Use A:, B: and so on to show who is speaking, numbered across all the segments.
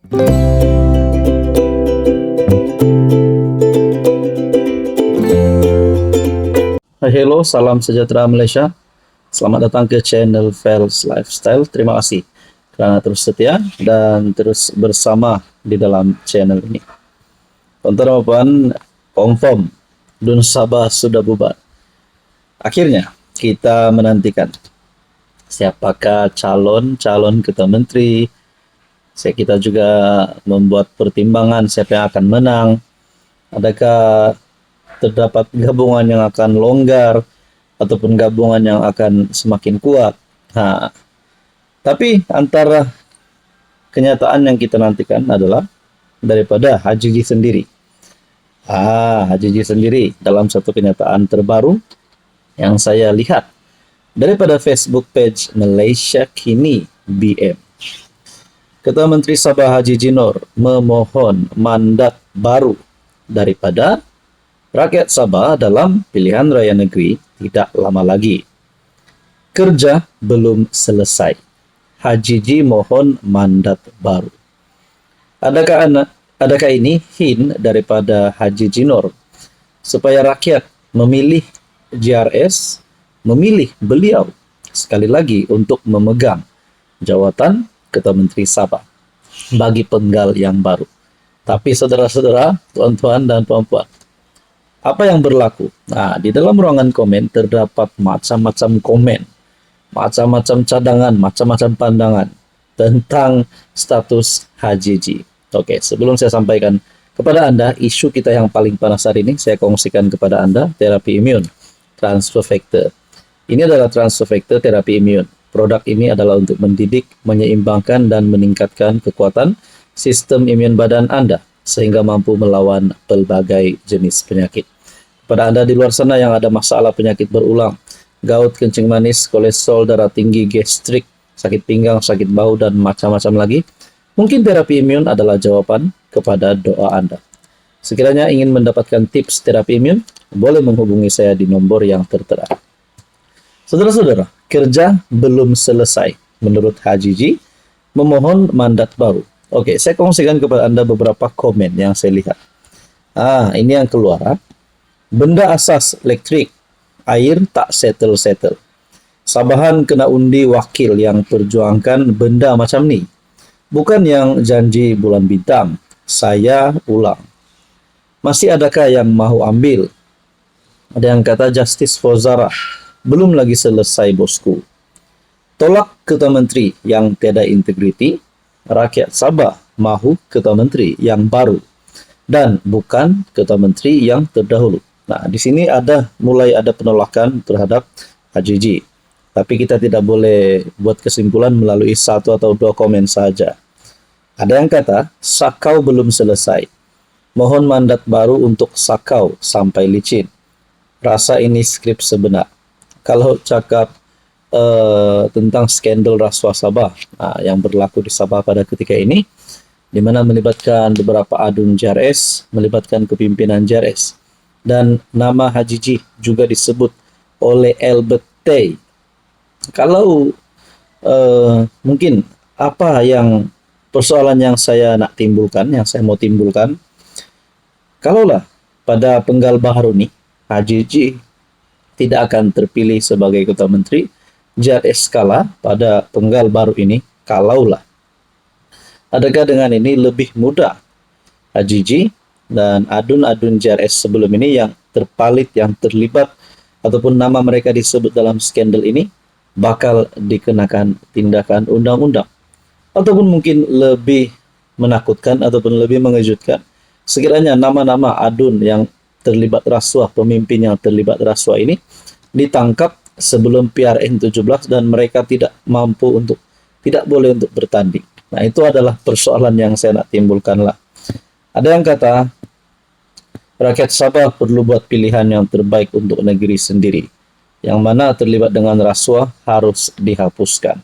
A: Hello, salam sejahtera Malaysia. Selamat datang ke channel Fels Lifestyle. Terima kasih kerana terus setia dan terus bersama di dalam channel ini. Tuan-tuan dan puan, confirm Dun Sabah sudah bubar. Akhirnya kita menantikan siapakah calon ketua menteri. Kita juga membuat pertimbangan siapa yang akan menang. Adakah terdapat gabungan yang akan longgar ataupun gabungan yang akan semakin kuat. Tapi antara kenyataan yang kita nantikan adalah daripada Haji G sendiri. Haji G sendiri dalam satu kenyataan terbaru yang saya lihat daripada Facebook page Malaysia Kini BM. Ketua Menteri Sabah Haji G Nor memohon mandat baru daripada rakyat Sabah dalam pilihan raya negeri tidak lama lagi. Kerja belum selesai. Haji G mohon mandat baru. Adakah ini hint daripada Haji G Nor supaya rakyat memilih JRS, memilih beliau sekali lagi untuk memegang jawatan Ketua Menteri Sabah bagi penggal yang baru. Tapi saudara-saudara, tuan-tuan dan puan-puan, apa yang berlaku? Di dalam ruangan komen terdapat macam-macam komen, macam-macam cadangan, macam-macam pandangan tentang status Haji G. Oke, sebelum saya sampaikan kepada Anda isu kita yang paling panas hari ini, saya kongsikan kepada Anda terapi imun transfer factor. Ini adalah transfer factor terapi imun. Produk ini adalah untuk mendidik, menyeimbangkan dan meningkatkan kekuatan sistem imun badan Anda sehingga mampu melawan pelbagai jenis penyakit. Pada Anda di luar sana yang ada masalah penyakit berulang, gout, kencing manis, kolesterol darah tinggi, gastrik, sakit pinggang, sakit bahu, dan macam-macam lagi, mungkin terapi imun adalah jawaban kepada doa Anda. Sekiranya ingin mendapatkan tips terapi imun, boleh menghubungi saya di nomor yang tertera. Saudara-saudara, kerja belum selesai. Menurut Haji G, memohon mandat baru. Oke, saya kongsikan kepada Anda beberapa komen yang saya lihat. Ini yang keluar. Benda asas elektrik, air tak settle-settle. Sabahan kena undi wakil yang perjuangkan benda macam ni. Bukan yang janji bulan bintang. Saya ulang. Masih adakah yang mahu ambil? Ada yang kata justice for Zara. Belum lagi selesai, bosku. Tolak Ketua Menteri yang tiada integriti. Rakyat Sabah mahu Ketua Menteri yang baru dan bukan Ketua Menteri yang terdahulu. Di sini mulai ada penolakan terhadap Haji G. Tapi kita tidak boleh buat kesimpulan melalui satu atau dua komen saja. Ada yang kata, Sakau belum selesai. Mohon mandat baru untuk Sakau sampai licin. Rasa ini skrip sebenar. Kalau cakap tentang skandal rasuah Sabah yang berlaku di Sabah pada ketika ini, di mana melibatkan beberapa adun JRS, melibatkan kepimpinan JRS, dan nama Haji G juga disebut oleh Albert Tay. Kalau mungkin apa yang persoalan yang saya nak timbulkan, yang saya mau timbulkan, kalaulah pada penggal baru ni Haji G tidak akan terpilih sebagai Ketua Menteri, JRS kalah pada penggal baru ini, kalaulah. Adakah dengan ini lebih mudah Haji G dan adun-adun JRS sebelum ini yang terpalit, yang terlibat, ataupun nama mereka disebut dalam skandal ini, bakal dikenakan tindakan undang-undang? Ataupun mungkin lebih menakutkan ataupun lebih mengejutkan, sekiranya nama-nama adun yang terlibat rasuah, pemimpin yang terlibat rasuah ini ditangkap sebelum PRN 17 dan mereka tidak boleh untuk bertanding. Itu adalah persoalan yang saya nak timbulkan lah. Ada yang kata rakyat Sabah perlu buat pilihan yang terbaik untuk negeri sendiri. Yang mana terlibat dengan rasuah harus dihapuskan.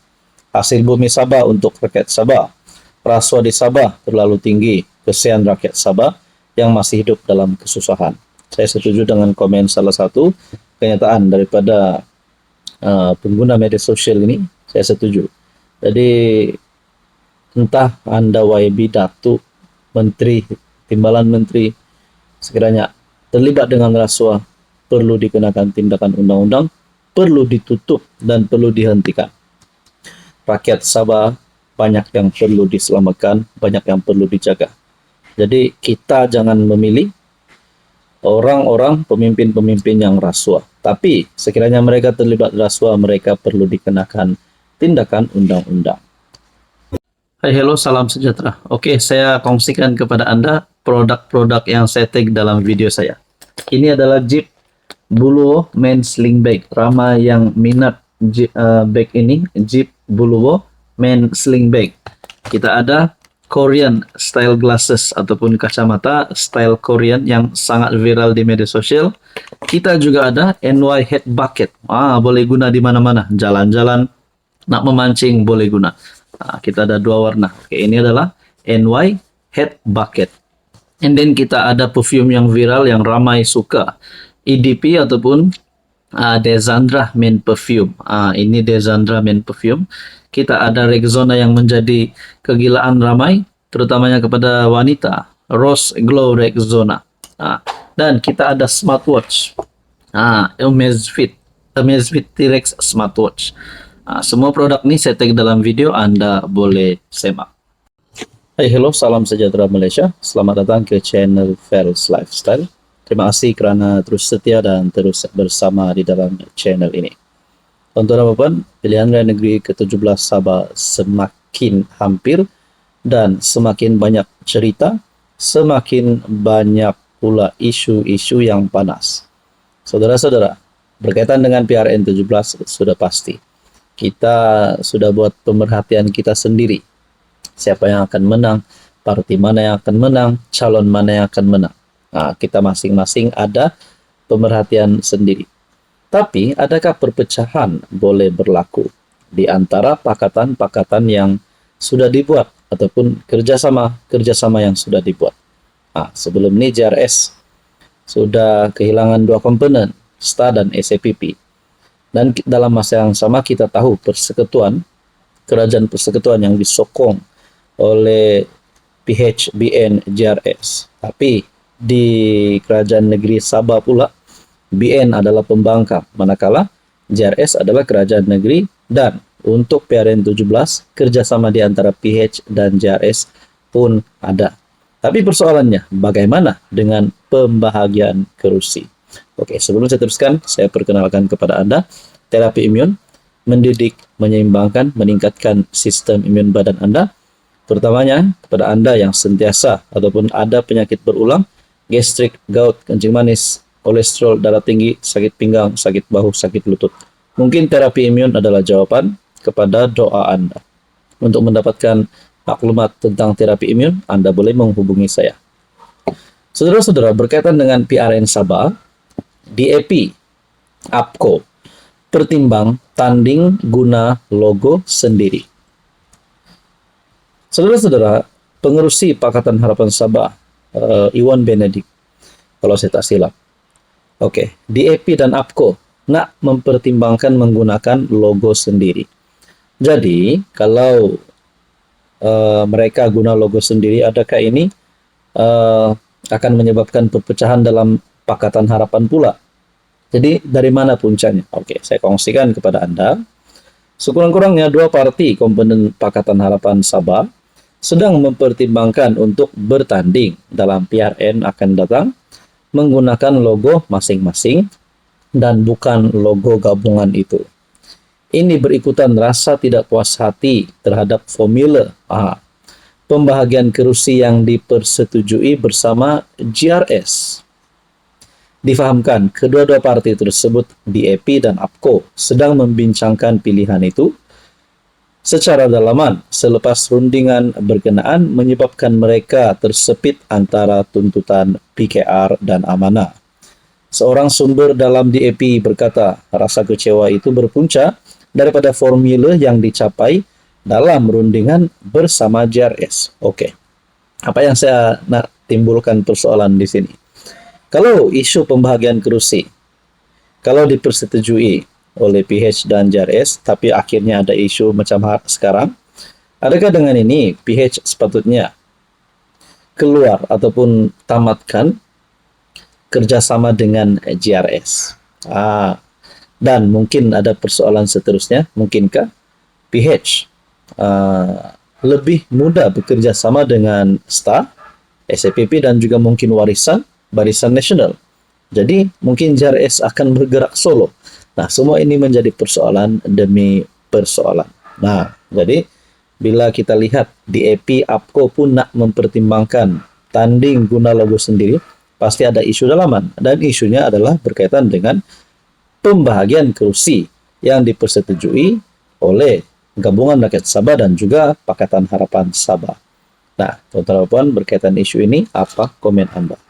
A: Hasil bumi Sabah untuk rakyat Sabah. Rasuah di Sabah terlalu tinggi. Kesian rakyat Sabah yang masih hidup dalam kesusahan. Saya setuju dengan komen salah satu kenyataan daripada pengguna media sosial ini. Saya setuju. Jadi entah Anda YB, Datuk, Menteri, Timbalan Menteri, sekiranya terlibat dengan rasuah, perlu dikenakan tindakan undang-undang, perlu ditutup dan perlu dihentikan. Rakyat Sabah banyak yang perlu diselamatkan, banyak yang perlu dijaga. Jadi kita jangan memilih orang-orang pemimpin-pemimpin yang rasuah. Tapi sekiranya mereka terlibat rasuah, mereka perlu dikenakan tindakan undang-undang. Hai, hello, salam sejahtera. Oke, saya kongsikan kepada Anda produk-produk yang saya tag dalam video saya. Ini adalah Jeep Buluwo Men Sling Bag. Ramai yang minat bag ini, Jeep Buluwo Men Sling Bag. Kita ada Korean style glasses ataupun kacamata style Korean yang sangat viral di media sosial. Kita juga ada NY Head Bucket. Boleh guna di mana-mana. Jalan-jalan, nak memancing boleh guna. Kita ada dua warna. Oke, ini adalah NY Head Bucket. And then kita ada perfume yang viral yang ramai suka. EDP ataupun Desandra Men Perfume. Ini Desandra Men Perfume. Kita ada Rexona yang menjadi kegilaan ramai, terutamanya kepada wanita. Rose Glow Rexona. Dan kita ada smartwatch. Amazfit T-Rex smartwatch. Semua produk ini saya tag dalam video, Anda boleh semak. Hai, hello, salam sejahtera Malaysia. Selamat datang ke channel Ferals Lifestyle. Terima kasih kerana terus setia dan terus bersama di dalam channel ini. Tuan-tuan dan puan, pilihan raya negeri ke-17 Sabah semakin hampir dan semakin banyak cerita, semakin banyak pula isu-isu yang panas. Saudara-saudara, berkaitan dengan PRN 17 sudah pasti. Kita sudah buat pemerhatian kita sendiri. Siapa yang akan menang, parti mana yang akan menang, calon mana yang akan menang. Kita masing-masing ada pemerhatian sendiri. Tapi, adakah perpecahan boleh berlaku di antara pakatan-pakatan yang sudah dibuat ataupun kerjasama yang sudah dibuat? Sebelum ini JRS sudah kehilangan dua komponen, STA dan SAPP. Dan dalam masa yang sama kita tahu kerajaan persekutuan yang disokong oleh PHBN JRS. Tapi di kerajaan negeri Sabah pula, BN adalah pembangkang, manakala JRS adalah kerajaan negeri. Dan untuk PRN 17, kerjasama di antara PH dan JRS pun ada. Tapi persoalannya, bagaimana dengan pembahagian kerusi? Oke, sebelum saya teruskan, saya perkenalkan kepada Anda, terapi imun, mendidik, menyeimbangkan, meningkatkan sistem imun badan Anda. Pertamanya, kepada Anda yang sentiasa ataupun ada penyakit berulang, gastrik, gout, kencing manis, kolesterol, darah tinggi, sakit pinggang, sakit bahu, sakit lutut. Mungkin terapi imun adalah jawaban kepada doa Anda. Untuk mendapatkan maklumat tentang terapi imun, Anda boleh menghubungi saya. Saudara-saudara, berkaitan dengan PRN Sabah, DAP, APCO, pertimbang tanding guna logo sendiri. Saudara-saudara, pengerusi Pakatan Harapan Sabah, Iwan Benedik, kalau saya tak silap. Oke, DAP dan APCO nak mempertimbangkan menggunakan logo sendiri. Jadi, kalau mereka guna logo sendiri, adakah ini akan menyebabkan perpecahan dalam Pakatan Harapan pula? Jadi, dari mana puncanya? Oke, saya kongsikan kepada Anda. Sekurang-kurangnya dua parti komponen Pakatan Harapan Sabah sedang mempertimbangkan untuk bertanding dalam PRN akan datang menggunakan logo masing-masing dan bukan logo gabungan itu. Ini berikutan rasa tidak puas hati terhadap formula pembahagian kerusi yang dipersetujui bersama JRS. Difahamkan, kedua-dua parti tersebut, DAP dan APCO, sedang membincangkan pilihan itu secara dalaman selepas rundingan berkenaan menyebabkan mereka tersepit antara tuntutan PKR dan amanah. Seorang sumber dalam DAP berkata, rasa kecewa itu berpunca daripada formula yang dicapai dalam rundingan bersama JRS. Oke. Apa yang saya nak timbulkan persoalan di sini? Kalau isu pembahagian kerusi, kalau dipersetujui oleh PH dan JRS, tapi akhirnya ada isu macam sekarang, Adakah dengan ini PH sepatutnya keluar ataupun tamatkan kerjasama dengan JRS? Dan mungkin ada persoalan seterusnya, mungkinkah PH lebih mudah bekerja sama dengan STA, SAPP dan juga mungkin Barisan Nasional. Jadi mungkin JRS akan bergerak solo. Nah, semua ini menjadi persoalan demi persoalan. Nah, jadi bila kita lihat di EP APCO pun nak mempertimbangkan tanding guna logo sendiri, pasti ada isu dalaman, dan isunya adalah berkaitan dengan pembahagian kursi yang dipersetujui oleh Gabungan Rakyat Sabah dan juga Pakatan Harapan Sabah. Nah, teman-teman berkaitan isu ini, apa komen Anda?